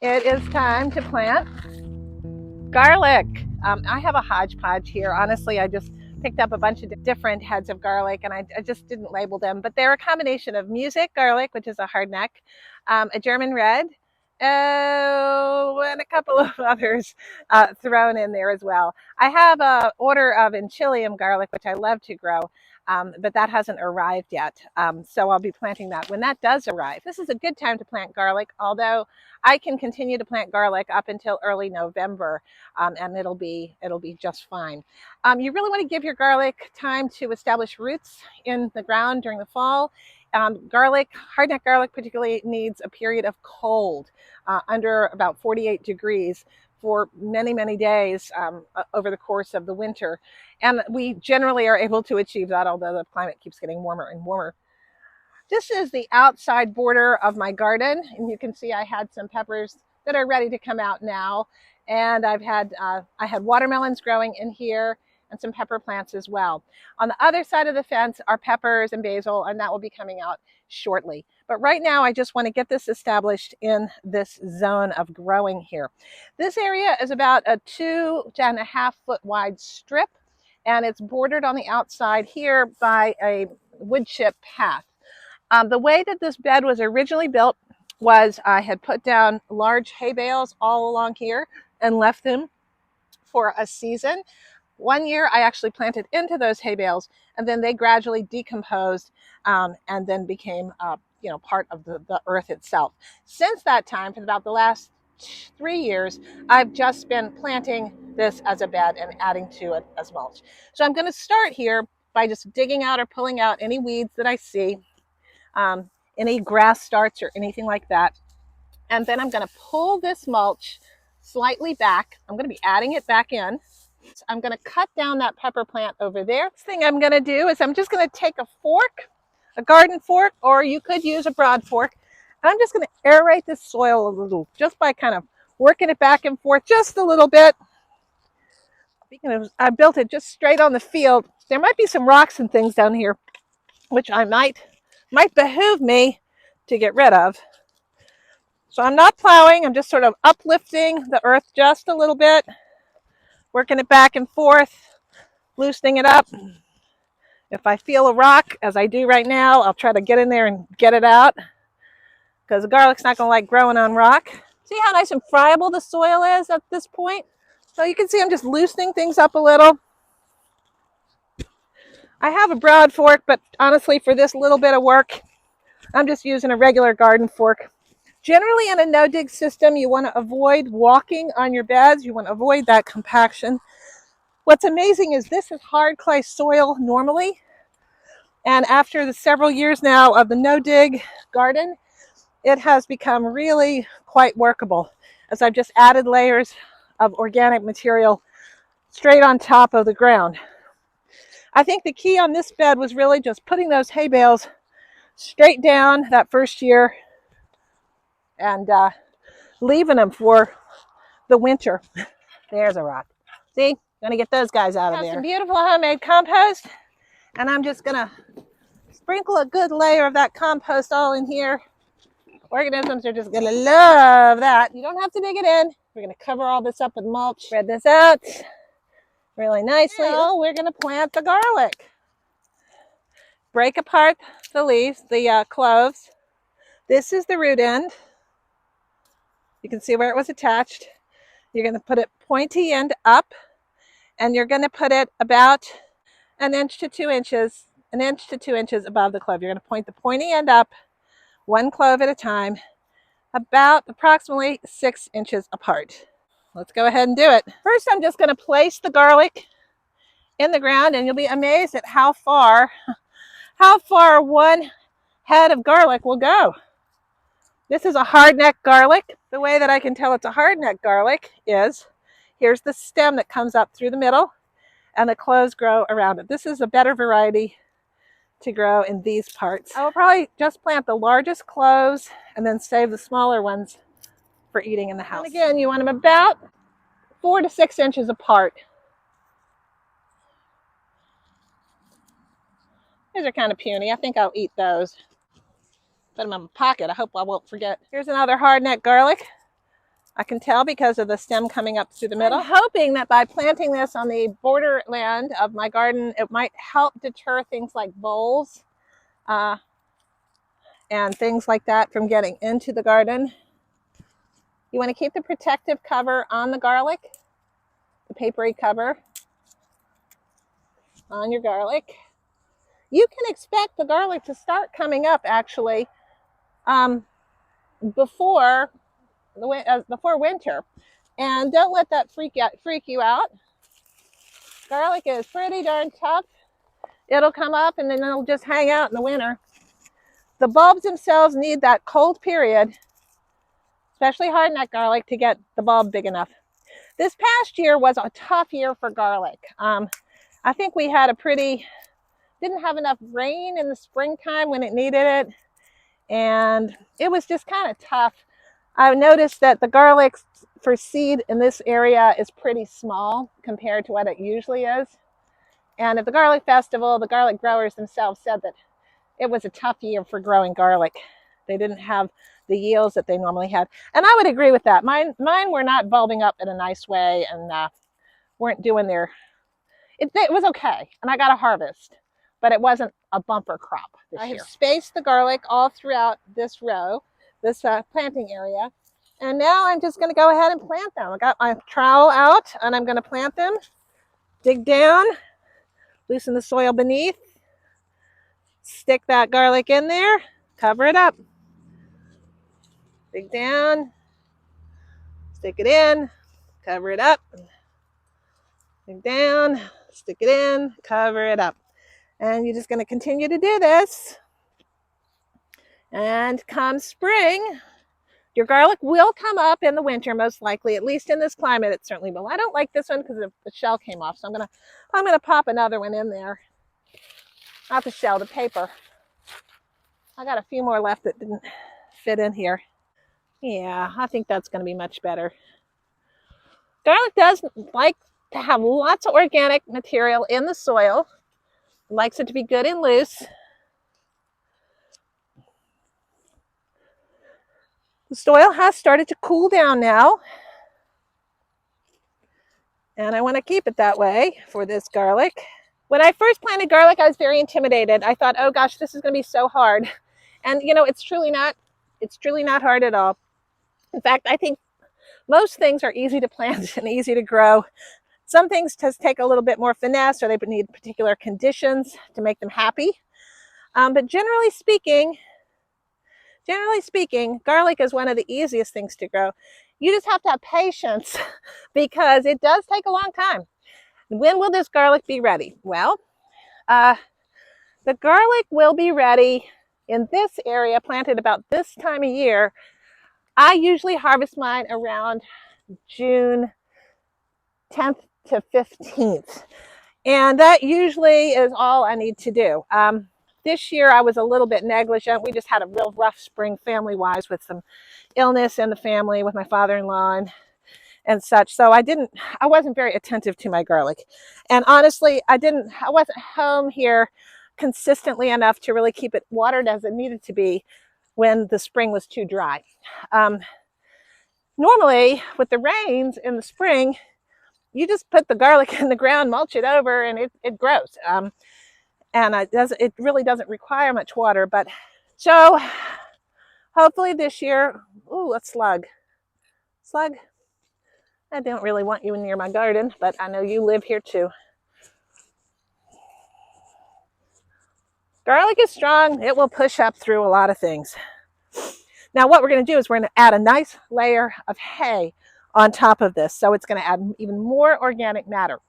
It is time to plant garlic. I have a hodgepodge here. Honestly, I just picked up a bunch of different heads of garlic and I just didn't label them, but they're a combination of music garlic, which is a hardneck, a German red, and a couple of others thrown in there as well. I have an order of enchilium garlic, which I love to grow, but that hasn't arrived yet. So I'll be planting that when that does arrive. This is a good time to plant garlic, although I can continue to plant garlic up until early November, and it'll be just fine. You really want to give your garlic time to establish roots in the ground during the fall. Hardneck garlic particularly needs a period of cold, under about 48 degrees for many, many days over the course of the winter. And we generally are able to achieve that, although the climate keeps getting warmer and warmer. This is the outside border of my garden, and you can see I had some peppers that are ready to come out now. And I had watermelons growing in here and some pepper plants as well. On the other side of the fence are peppers and basil, and that will be coming out shortly. But right now, I just want to get this established in this zone of growing here. This area is about a 2.5 foot wide strip, and it's bordered on the outside here by a wood chip path. The way that this bed was originally built was I had put down large hay bales all along here and left them for a season. One year I actually planted into those hay bales, and then they gradually decomposed and then became part of the earth itself. Since that time, for about the last 3 years, I've just been planting this as a bed and adding to it as mulch. So I'm going to start here by just digging out or pulling out any weeds that I see, any grass starts or anything like that. And then I'm going to pull this mulch slightly back. I'm going to be adding it back in. So I'm going to cut down that pepper plant over there. Next thing I'm going to do is I'm just going to take a fork, a garden fork, or you could use a broad fork. And I'm just going to aerate this soil a little, just by kind of working it back and forth just a little bit. I built it just straight on the field. There might be some rocks and things down here, which I might behoove me to get rid of. So I'm not plowing, I'm just sort of uplifting the earth just a little bit, working it back and forth, loosening it up. If I feel a rock, as I do right now, I'll try to get in there and get it out, because the garlic's not going to like growing on rock. See how nice and friable the soil is at this point? So you can see I'm just loosening things up a little. I have a broad fork, but honestly, for this little bit of work, I'm just using a regular garden fork. Generally, in a no-dig system, you want to avoid walking on your beds. You want to avoid that compaction. What's amazing is this is hard clay soil normally. And after the several years now of the no-dig garden, it has become really quite workable, as I've just added layers of organic material straight on top of the ground. I think the key on this bed was really just putting those hay bales straight down that first year and leaving them for the winter. There's a rock. See, gonna get those guys out of there. Some beautiful homemade compost, and I'm just gonna sprinkle a good layer of that compost all in here. Organisms are just gonna love that. You don't have to dig it in. We're gonna cover all this up with mulch. Spread this out really nicely. Now we're gonna plant the garlic. Break apart the leaves, the cloves. This is the root end. You can see where it was attached. You're going to put it pointy end up, and you're going to put it about an inch to 2 inches above the clove. You're going to point the pointy end up, one clove at a time, about approximately 6 inches apart. Let's go ahead and do it. First, I'm just going to place the garlic in the ground, and you'll be amazed at how far one head of garlic will go. This is a hardneck garlic. The way that I can tell it's a hardneck garlic is, here's the stem that comes up through the middle, and the cloves grow around it. This is a better variety to grow in these parts. I will probably just plant the largest cloves and then save the smaller ones for eating in the house. And again, you want them about 4 to 6 inches apart. These are kind of puny. I think I'll eat those. Put them in my pocket. I hope I won't forget. Here's another hardneck garlic. I can tell because of the stem coming up through the middle. I'm hoping that by planting this on the borderland of my garden, it might help deter things like voles and things like that from getting into the garden. You want to keep the protective cover on the garlic, the papery cover on your garlic. You can expect the garlic to start coming up actually before winter. And don't let that freak you out. Garlic is pretty darn tough. It'll come up and then it'll just hang out in the winter. The bulbs themselves need that cold period, especially hardneck garlic, to get the bulb big enough. This past year was a tough year for garlic. I think we had didn't have enough rain in the springtime when it needed it. And it was just kind of tough. I noticed that the garlic for seed in this area is pretty small compared to what it usually is. And at the garlic festival, the garlic growers themselves said that it was a tough year for growing garlic. They didn't have the yields that they normally had. And I would agree with that. Mine were not bulbing up in a nice way and weren't doing it was okay. And I got a harvest, but it wasn't a bumper crop this year. I have spaced the garlic all throughout this row, this planting area. And now I'm just going to go ahead and plant them. I got my trowel out and I'm going to plant them. Dig down, loosen the soil beneath, stick that garlic in there, cover it up. Dig down, stick it in, cover it up. Dig down, stick it in, cover it up. And you're just going to continue to do this. And come spring, your garlic will come up in the winter, most likely, at least in this climate. It certainly will. I don't like this one because the shell came off, so I'm gonna pop another one in there. Not the shell, the paper. I got a few more left that didn't fit in here. Yeah, I think that's going to be much better. Garlic does like to have lots of organic material in the soil. It likes it to be good and loose. The soil has started to cool down now. And I want to keep it that way for this garlic. When I first planted garlic, I was very intimidated. I thought, oh gosh, this is going to be so hard. And you know, it's truly not hard at all. In fact, I think most things are easy to plant and easy to grow. Some things just take a little bit more finesse, or they need particular conditions to make them happy. But generally speaking, garlic is one of the easiest things to grow. You just have to have patience because it does take a long time. When will this garlic be ready? Well, the garlic will be ready in this area, planted about this time of year. I usually harvest mine around June 10th to 15th. And that usually is all I need to do. This year I was a little bit negligent. We just had a real rough spring family-wise with some illness in the family with my father-in-law and such. So I wasn't very attentive to my garlic. And honestly, I wasn't home here consistently enough to really keep it watered as it needed to be when the spring was too dry. Normally, with the rains in the spring, you just put the garlic in the ground, mulch it over, and it grows. And it really doesn't require much water. But so hopefully this year, ooh, a slug. Slug, I don't really want you near my garden, but I know you live here too. Garlic is strong. It will push up through a lot of things. Now what we're going to do is we're going to add a nice layer of hay on top of this. So it's going to add even more organic matter.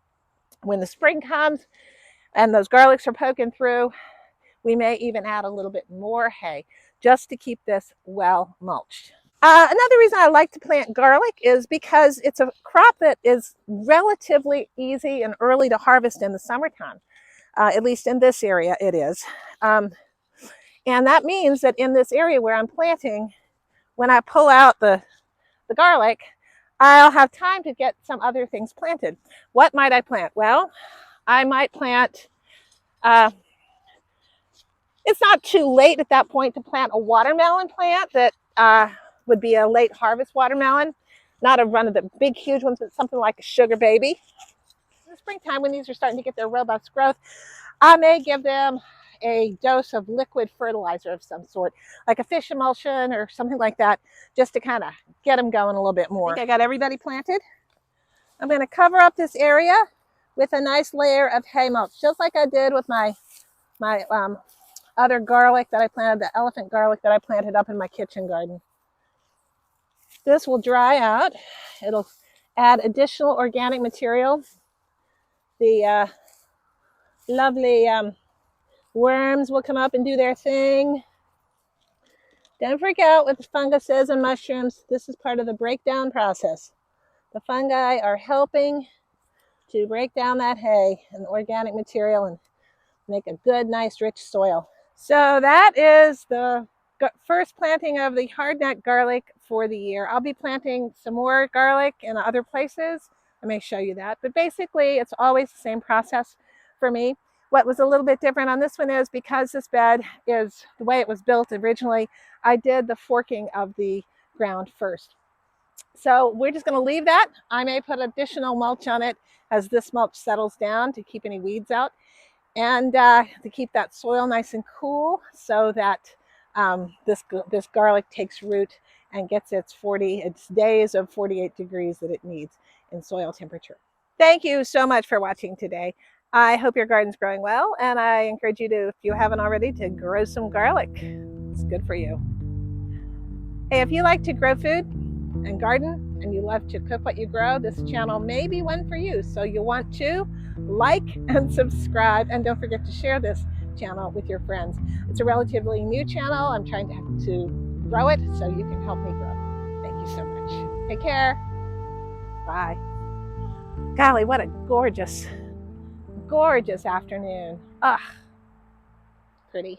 When the spring comes and those garlics are poking through, we may even add a little bit more hay just to keep this well mulched. Another reason I like to plant garlic is because it's a crop that is relatively easy and early to harvest in the summertime. At least in this area it is. And that means that in this area where I'm planting, when I pull out the garlic, I'll have time to get some other things planted. What might I plant? Well, I might plant, it's not too late at that point to plant a watermelon plant that would be a late harvest watermelon. Not a run of the big, huge ones, but something like a sugar baby. In the springtime, when these are starting to get their robust growth, I may give them a dose of liquid fertilizer of some sort, like a fish emulsion or something like that, just to kind of get them going a little bit more. I think I got everybody planted. I'm going to cover up this area with a nice layer of hay mulch, just like I did with my other garlic that I planted, the elephant garlic that I planted up in my kitchen garden. This will dry out. It'll add additional organic material. The lovely worms will come up and do their thing. Don't freak out with the funguses and mushrooms. This is part of the breakdown process. The fungi are helping to break down that hay and organic material and make a good, nice, rich soil. So that is the first planting of the hardneck garlic for the year. I'll be planting some more garlic in other places. I may show you that, but basically it's always the same process for me. What was a little bit different on this one is because this bed is the way it was built originally, I did the forking of the ground first. So we're just going to leave that. I may put additional mulch on it as this mulch settles down to keep any weeds out, and to keep that soil nice and cool so that this garlic takes root and gets its days of 48 degrees that it needs in soil temperature. Thank you so much for watching today. I hope your garden's growing well, and I encourage you to, if you haven't already, to grow some garlic. It's good for you. Hey, if you like to grow food and garden and you love to cook what you grow, this channel may be one for you. So you'll want to like and subscribe, and don't forget to share this channel with your friends. It's a relatively new channel. I'm trying to grow it so you can help me grow. Thank you so much. Take care. Bye. Golly, what a gorgeous, gorgeous afternoon. Ah, pretty.